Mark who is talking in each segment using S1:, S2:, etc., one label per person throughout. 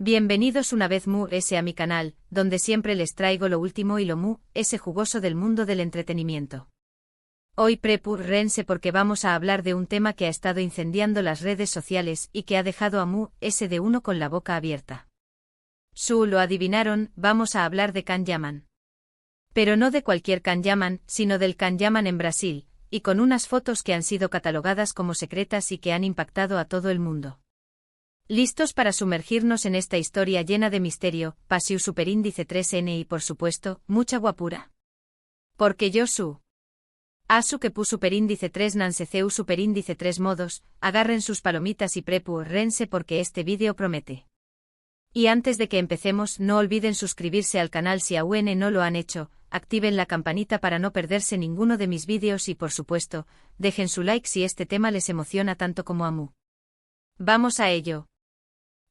S1: Bienvenidos una vez a mi canal, donde siempre les traigo lo último y lo jugoso del mundo del entretenimiento. Hoy prepárense porque vamos a hablar de un tema que ha estado incendiando las redes sociales y que ha dejado a de uno con la boca abierta. Lo adivinaron, vamos a hablar de Can Yaman. Pero no de cualquier Can Yaman, sino del Can Yaman en Brasil, y con unas fotos que han sido catalogadas como secretas y que han impactado a todo el mundo. ¿Listos para sumergirnos en esta historia llena de misterio, pasión superíndice 3N y por supuesto, mucha guapura? Porque yo Asu que pu superíndice 3 nanceceu superíndice 3 modos, agarren sus palomitas y prepárense porque este vídeo promete. Y antes de que empecemos, no olviden suscribirse al canal si aún no lo han hecho, activen la campanita para no perderse ninguno de mis vídeos y por supuesto, dejen su like si este tema les emociona tanto como a mí. Vamos a ello.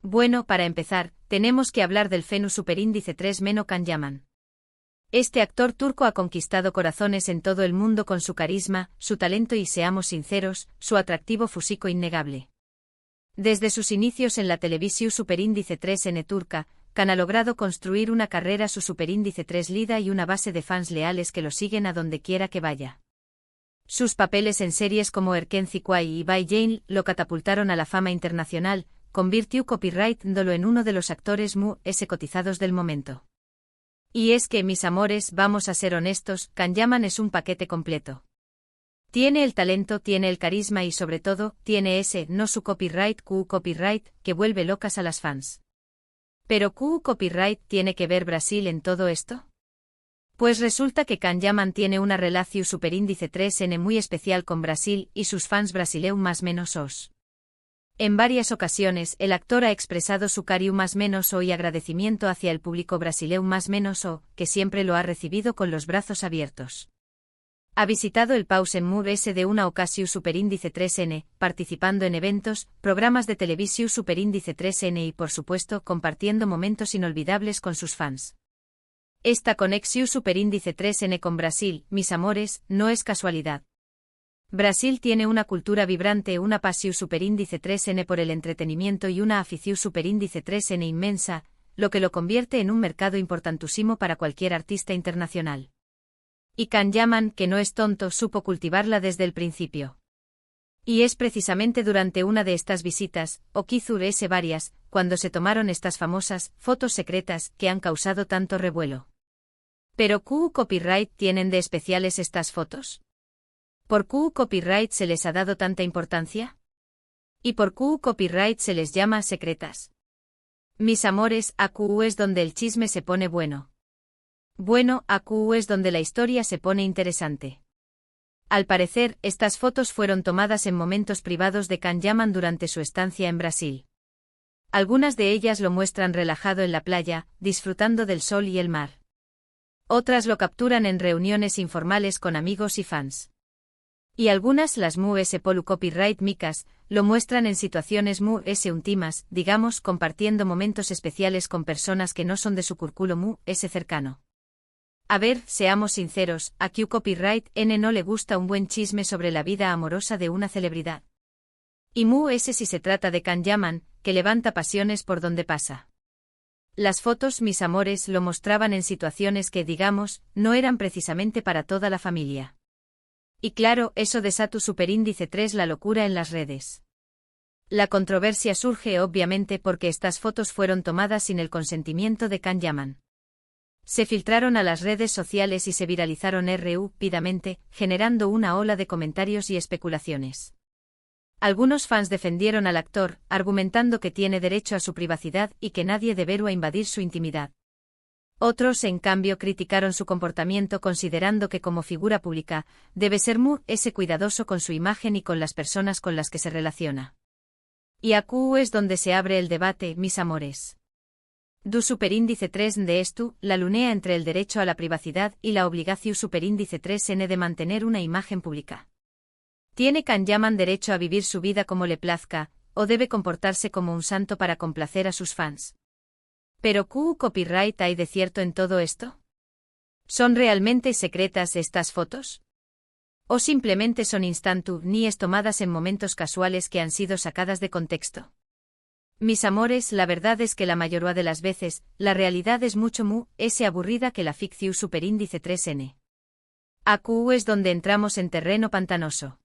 S1: Bueno, para empezar, tenemos que hablar del fenómeno superíndice 3 Meno Can Yaman. Este actor turco ha conquistado corazones en todo el mundo con su carisma, su talento y, seamos sinceros, su atractivo físico innegable. Desde sus inicios en la televisión superíndice 3N turca, Can ha logrado construir una carrera su superíndice 3 lida y una base de fans leales que lo siguen a donde quiera que vaya. Sus papeles en series como Erken Zikwai y Bay Jane lo catapultaron a la fama internacional, convirtió copyright-dolo en uno de los actores cotizados del momento. Y es que, mis amores, vamos a ser honestos, Can Yaman es un paquete completo. Tiene el talento, tiene el carisma y sobre todo, tiene su copyright, copyright, que vuelve locas a las fans. Pero copyright, ¿tiene que ver Brasil en todo esto? Pues resulta que Can Yaman tiene una relación superíndice 3N muy especial con Brasil y sus fans brasileños más menos os. En varias ocasiones, el actor ha expresado su cariño más menos y agradecimiento hacia el público brasileño más menos que siempre lo ha recibido con los brazos abiertos. Ha visitado el Pausen de una ocasión superíndice 3N, participando en eventos, programas de televisión superíndice 3N y por supuesto compartiendo momentos inolvidables con sus fans. Esta conexión superíndice 3N con Brasil, mis amores, no es casualidad. Brasil tiene una cultura vibrante, una pasión superíndice 3N por el entretenimiento y una afición superíndice 3N inmensa, lo que lo convierte en un mercado importantísimo para cualquier artista internacional. Y Can Yaman, que no es tonto, supo cultivarla desde el principio. Y es precisamente durante una de estas visitas, o quizás varias, cuando se tomaron estas famosas fotos secretas que han causado tanto revuelo. Pero copyright tienen de especiales estas fotos. ¿Por copyright se les ha dado tanta importancia? ¿Y por copyright se les llama secretas? Mis amores, AQ es donde el chisme se pone bueno. Bueno, AQ es donde la historia se pone interesante. Al parecer, estas fotos fueron tomadas en momentos privados de Can Yaman durante su estancia en Brasil. Algunas de ellas lo muestran relajado en la playa, disfrutando del sol y el mar. Otras lo capturan en reuniones informales con amigos y fans. Y algunas, las polu copyright micas, lo muestran en situaciones íntimas, digamos, compartiendo momentos especiales con personas que no son de su círculo cercano. A ver, seamos sinceros, a copyright N no le gusta un buen chisme sobre la vida amorosa de una celebridad. Y si se trata de Can Yaman, que levanta pasiones por donde pasa. Las fotos, mis amores, lo mostraban en situaciones que, digamos, no eran precisamente para toda la familia. Y claro, eso desató superíndice 3 la locura en las redes. La controversia surge obviamente porque estas fotos fueron tomadas sin el consentimiento de Can Yaman. Se filtraron a las redes sociales y se viralizaron rápidamente, generando una ola de comentarios y especulaciones. Algunos fans defendieron al actor, argumentando que tiene derecho a su privacidad y que nadie debería invadir su intimidad. Otros, en cambio, criticaron su comportamiento considerando que como figura pública, debe ser cuidadoso con su imagen y con las personas con las que se relaciona. Y AQ es donde se abre el debate, mis amores. Du superíndice 3 de esto, la lunea entre el derecho a la privacidad y la obligación superíndice 3N de mantener una imagen pública. ¿Tiene Can Yaman derecho a vivir su vida como le plazca, o debe comportarse como un santo para complacer a sus fans? ¿Pero copyright hay de cierto en todo esto? ¿Son realmente secretas estas fotos? ¿O simplemente son instantáneas tomadas en momentos casuales que han sido sacadas de contexto? Mis amores, la verdad es que la mayoría de las veces, la realidad es mucho aburrida que la ficción superíndice 3n. AQ es donde entramos en terreno pantanoso.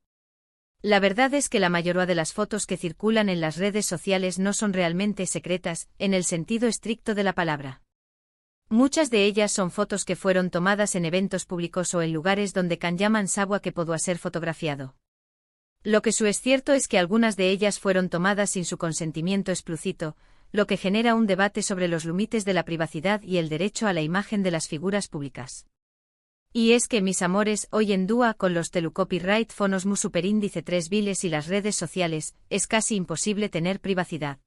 S1: La verdad es que la mayoría de las fotos que circulan en las redes sociales no son realmente secretas, en el sentido estricto de la palabra. Muchas de ellas son fotos que fueron tomadas en eventos públicos o en lugares donde llaman sabua que pudo ser fotografiado. Lo que es cierto es que algunas de ellas fueron tomadas sin su consentimiento explícito, lo que genera un debate sobre los límites de la privacidad y el derecho a la imagen de las figuras públicas. Y es que, mis amores, hoy en día con los telecopyright fonos superíndice 3 viles y las redes sociales, es casi imposible tener privacidad.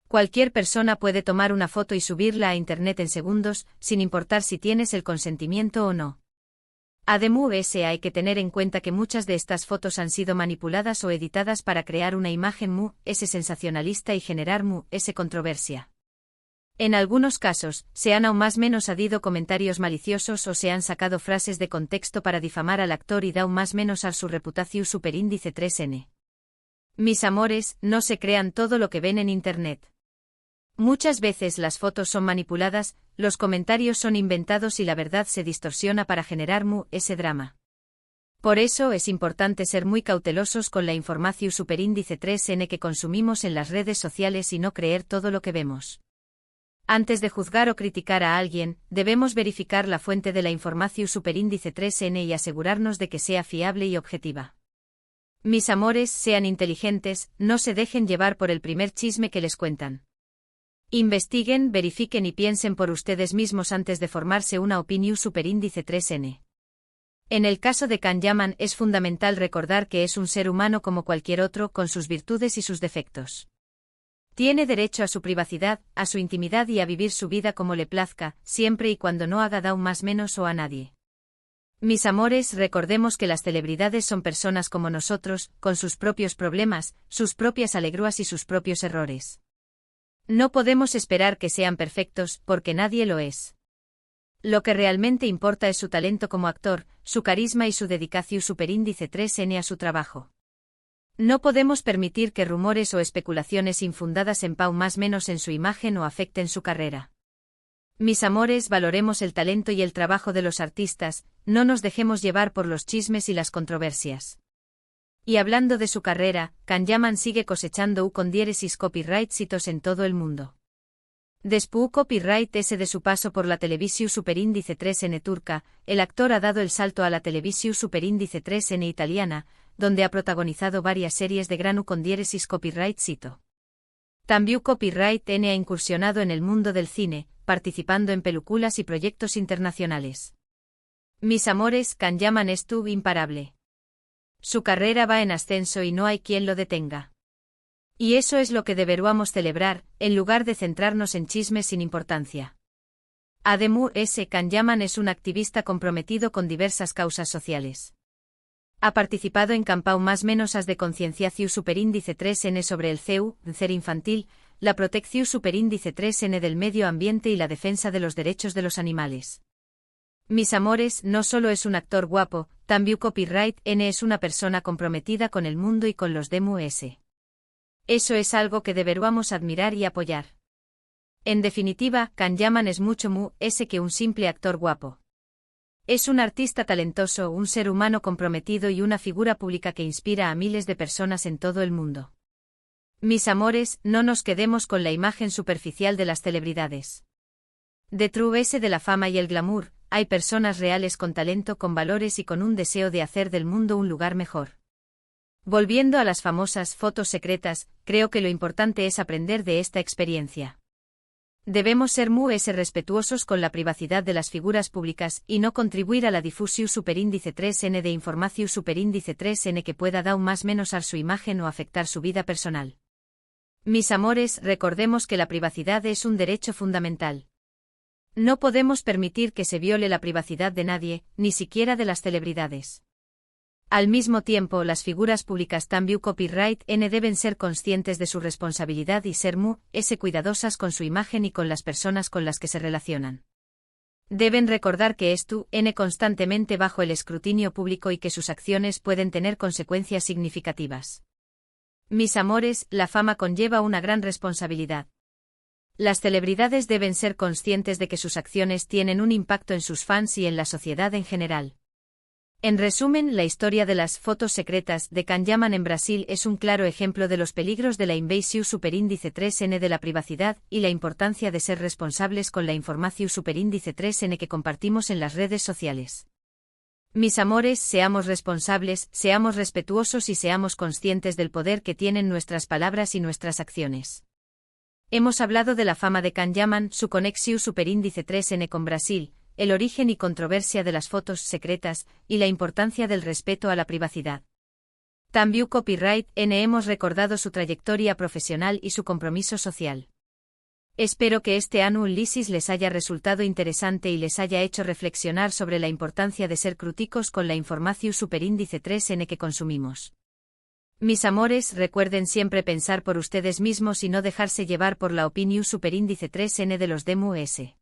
S1: Cualquier persona puede tomar una foto y subirla a internet en segundos, sin importar si tienes el consentimiento o no. Además, hay que tener en cuenta que muchas de estas fotos han sido manipuladas o editadas para crear una imagen sensacionalista y generar controversia. En algunos casos, se han aún más menos añadido comentarios maliciosos o se han sacado frases de contexto para difamar al actor y dar más menos a su reputación superíndice 3n. Mis amores, no se crean todo lo que ven en internet. Muchas veces las fotos son manipuladas, los comentarios son inventados y la verdad se distorsiona para generar ese drama. Por eso es importante ser muy cautelosos con la información superíndice 3n que consumimos en las redes sociales y no creer todo lo que vemos. Antes de juzgar o criticar a alguien, debemos verificar la fuente de la información superíndice 3n y asegurarnos de que sea fiable y objetiva. Mis amores, sean inteligentes, no se dejen llevar por el primer chisme que les cuentan. Investiguen, verifiquen y piensen por ustedes mismos antes de formarse una opinión superíndice 3n. En el caso de Yaman es fundamental recordar que es un ser humano como cualquier otro, con sus virtudes y sus defectos. Tiene derecho a su privacidad, a su intimidad y a vivir su vida como le plazca, siempre y cuando no haga daño más menos o a nadie. Mis amores, recordemos que las celebridades son personas como nosotros, con sus propios problemas, sus propias alegrías y sus propios errores. No podemos esperar que sean perfectos, porque nadie lo es. Lo que realmente importa es su talento como actor, su carisma y su dedicación superíndice 3n a su trabajo. No podemos permitir que rumores o especulaciones infundadas en pau más menos en su imagen o afecten su carrera. Mis amores, valoremos el talento y el trabajo de los artistas, no nos dejemos llevar por los chismes y las controversias. Y hablando de su carrera, Yaman sigue cosechando con diéresis copyright hitos en todo el mundo. Después copyright ese de su paso por la televisión superíndice 3n turca, el actor ha dado el salto a la televisión superíndice 3n italiana, donde ha protagonizado varias series de gran con diéresis copyright hito. También copyright n ha incursionado en el mundo del cine, participando en películas y proyectos internacionales. Mis amores, Yaman es imparable. Su carrera va en ascenso y no hay quien lo detenga. Y eso es lo que deberíamos celebrar, en lugar de centrarnos en chismes sin importancia. Además, Yaman es un activista comprometido con diversas causas sociales. Ha participado en campañas más menos de concienciación superíndice 3n sobre el cáncer infantil, la protección superíndice 3n del medio ambiente y la defensa de los derechos de los animales. Mis amores, no solo es un actor guapo, también copyright n es una persona comprometida con el mundo y con los DMUS. Eso es algo que deberíamos admirar y apoyar. En definitiva, Yaman es mucho que un simple actor guapo. Es un artista talentoso, un ser humano comprometido y una figura pública que inspira a miles de personas en todo el mundo. Mis amores, no nos quedemos con la imagen superficial de las celebridades. Detrás de la fama y el glamour, hay personas reales con talento, con valores y con un deseo de hacer del mundo un lugar mejor. Volviendo a las famosas fotos secretas, creo que lo importante es aprender de esta experiencia. Debemos ser respetuosos con la privacidad de las figuras públicas y no contribuir a la difusión superíndice 3n de información superíndice 3n que pueda dar más menos a su imagen o afectar su vida personal. Mis amores, recordemos que la privacidad es un derecho fundamental. No podemos permitir que se viole la privacidad de nadie, ni siquiera de las celebridades. Al mismo tiempo, las figuras públicas también copyright n deben ser conscientes de su responsabilidad y ser cuidadosas con su imagen y con las personas con las que se relacionan. Deben recordar que están constantemente bajo el escrutinio público y que sus acciones pueden tener consecuencias significativas. Mis amores, la fama conlleva una gran responsabilidad. Las celebridades deben ser conscientes de que sus acciones tienen un impacto en sus fans y en la sociedad en general. En resumen, la historia de las fotos secretas de Kanyaman en Brasil es un claro ejemplo de los peligros de la invasión superíndice 3N de la privacidad y la importancia de ser responsables con la información superíndice 3N que compartimos en las redes sociales. Mis amores, seamos responsables, seamos respetuosos y seamos conscientes del poder que tienen nuestras palabras y nuestras acciones. Hemos hablado de la fama de Kanyaman, su conexión superíndice 3N con Brasil, el origen y controversia de las fotos secretas, y la importancia del respeto a la privacidad. También Copyright N hemos recordado su trayectoria profesional y su compromiso social. Espero que este análisis les haya resultado interesante y les haya hecho reflexionar sobre la importancia de ser críticos con la información superíndice 3N que consumimos. Mis amores, recuerden siempre pensar por ustedes mismos y no dejarse llevar por la opinión superíndice 3N de los DMUS.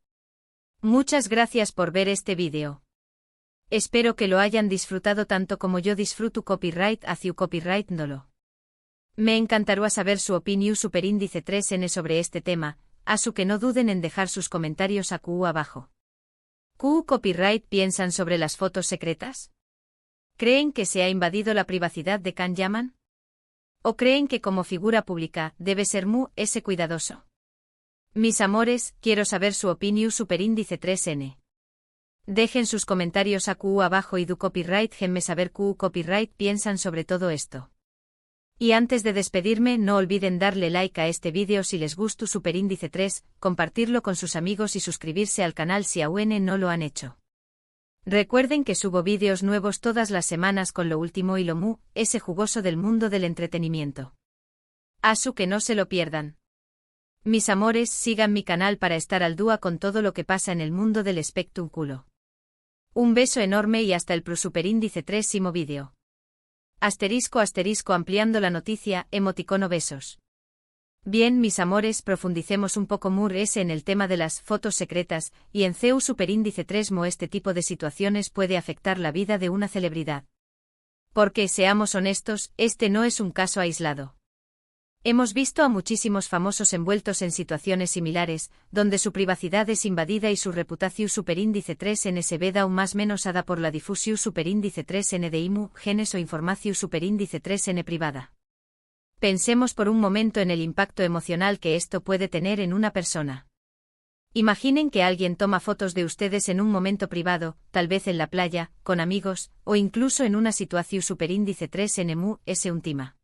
S1: Muchas gracias por ver este vídeo. Espero que lo hayan disfrutado tanto como yo disfruto copyright hacia copyright no. Me encantaría saber su opinión superíndice 3N sobre este tema, así que no duden en dejar sus comentarios aquí abajo. ¿Qué copyright piensan sobre las fotos secretas? ¿Creen que se ha invadido la privacidad de Kanyaman? ¿O creen que como figura pública debe ser muy cuidadoso? Mis amores, quiero saber su opinión superíndice 3N. Dejen sus comentarios aquí abajo y do copyright déjenme saber qué copyright piensan sobre todo esto. Y antes de despedirme, no olviden darle like a este vídeo si les gustó superíndice 3, compartirlo con sus amigos y suscribirse al canal si aún no lo han hecho. Recuerden que subo vídeos nuevos todas las semanas con lo último y lo jugoso del mundo del entretenimiento. Así que no se lo pierdan. Mis amores, sigan mi canal para estar al día con todo lo que pasa en el mundo del espectáculo. Un beso enorme y hasta el superíndice 3º vídeo. *** ampliando la noticia, emoticono besos. Bien, mis amores, profundicemos un poco más en el tema de las fotos secretas, y en CEU superíndice 3 este tipo de situaciones puede afectar la vida de una celebridad. Porque, seamos honestos, este no es un caso aislado. Hemos visto a muchísimos famosos envueltos en situaciones similares, donde su privacidad es invadida y su reputación superíndice 3N se ve aún más menosada por la difusión superíndice 3N de genes o información superíndice 3N privada. Pensemos por un momento en el impacto emocional que esto puede tener en una persona. Imaginen que alguien toma fotos de ustedes en un momento privado, tal vez en la playa, con amigos, o incluso en una situación superíndice 3N íntima.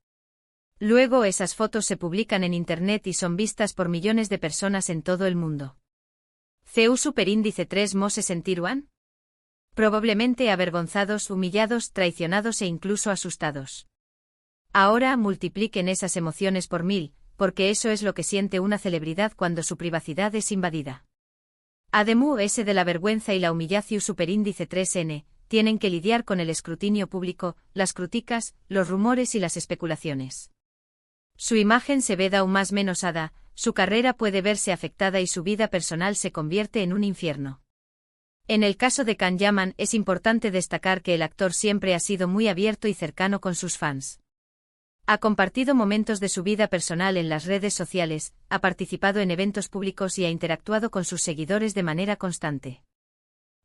S1: Luego esas fotos se publican en Internet y son vistas por millones de personas en todo el mundo. ¿CEU superíndice 3 se sentirán? Probablemente avergonzados, humillados, traicionados e incluso asustados. Ahora multipliquen esas emociones por 1000, porque eso es lo que siente una celebridad cuando su privacidad es invadida. Además de la vergüenza y la humillación superíndice 3N, tienen que lidiar con el escrutinio público, las críticas, los rumores y las especulaciones. Su imagen se ve aún más menosada, su carrera puede verse afectada y su vida personal se convierte en un infierno. En el caso de Kanyaman es importante destacar que el actor siempre ha sido muy abierto y cercano con sus fans. Ha compartido momentos de su vida personal en las redes sociales, ha participado en eventos públicos y ha interactuado con sus seguidores de manera constante.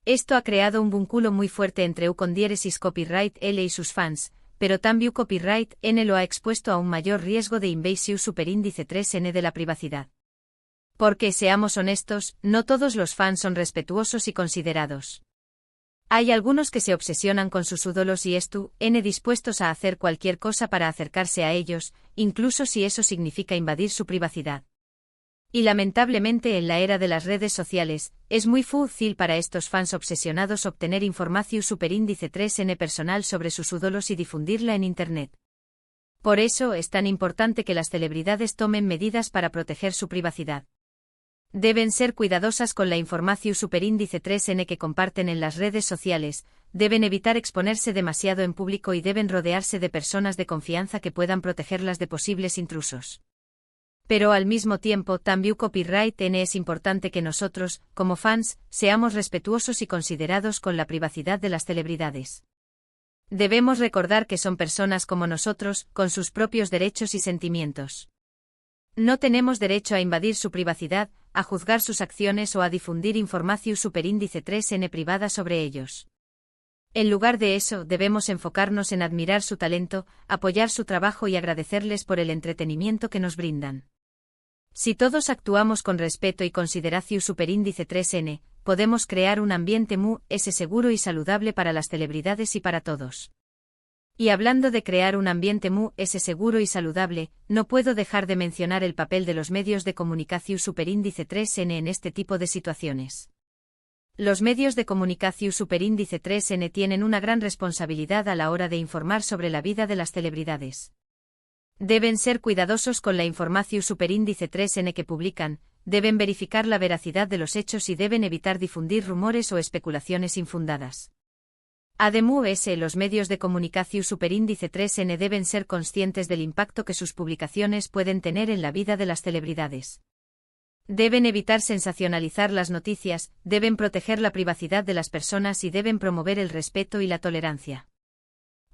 S1: Esto ha creado un vínculo muy fuerte entre Ucondiéresis Copyright L y sus fans, pero también Copyright N lo ha expuesto a un mayor riesgo de invasión superíndice 3N de la privacidad. Porque, seamos honestos, no todos los fans son respetuosos y considerados. Hay algunos que se obsesionan con sus ídolos y dispuestos a hacer cualquier cosa para acercarse a ellos, incluso si eso significa invadir su privacidad. Y lamentablemente en la era de las redes sociales, es muy fácil para estos fans obsesionados obtener información superíndice 3N personal sobre sus ídolos y difundirla en Internet. Por eso es tan importante que las celebridades tomen medidas para proteger su privacidad. Deben ser cuidadosas con la información superíndice 3N que comparten en las redes sociales, deben evitar exponerse demasiado en público y deben rodearse de personas de confianza que puedan protegerlas de posibles intrusos. Pero al mismo tiempo también Copyright N es importante que nosotros, como fans, seamos respetuosos y considerados con la privacidad de las celebridades. Debemos recordar que son personas como nosotros, con sus propios derechos y sentimientos. No tenemos derecho a invadir su privacidad, a juzgar sus acciones o a difundir información superíndice 3N privada sobre ellos. En lugar de eso, debemos enfocarnos en admirar su talento, apoyar su trabajo y agradecerles por el entretenimiento que nos brindan. Si todos actuamos con respeto y consideración superíndice 3N, podemos crear un ambiente seguro y saludable para las celebridades y para todos. Y hablando de crear un ambiente seguro y saludable, no puedo dejar de mencionar el papel de los medios de comunicación superíndice 3N en este tipo de situaciones. Los medios de comunicación superíndice 3N tienen una gran responsabilidad a la hora de informar sobre la vida de las celebridades. Deben ser cuidadosos con la información superíndice 3N que publican, deben verificar la veracidad de los hechos y deben evitar difundir rumores o especulaciones infundadas. Además, los medios de comunicación superíndice 3N deben ser conscientes del impacto que sus publicaciones pueden tener en la vida de las celebridades. Deben evitar sensacionalizar las noticias, deben proteger la privacidad de las personas y deben promover el respeto y la tolerancia.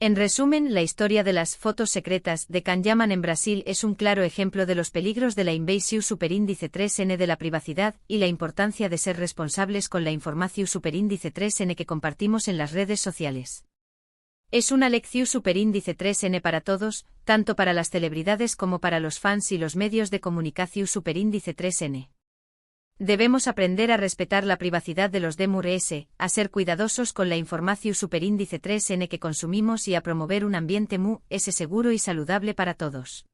S1: En resumen, la historia de las fotos secretas de Kanyaman en Brasil es un claro ejemplo de los peligros de la invasión superíndice 3N de la privacidad y la importancia de ser responsables con la información superíndice 3N que compartimos en las redes sociales. Es una lección superíndice 3N para todos, tanto para las celebridades como para los fans y los medios de comunicación superíndice 3N. Debemos aprender a respetar la privacidad de los demures, a ser cuidadosos con la información superíndice 3N que consumimos y a promover un ambiente seguro y saludable para todos.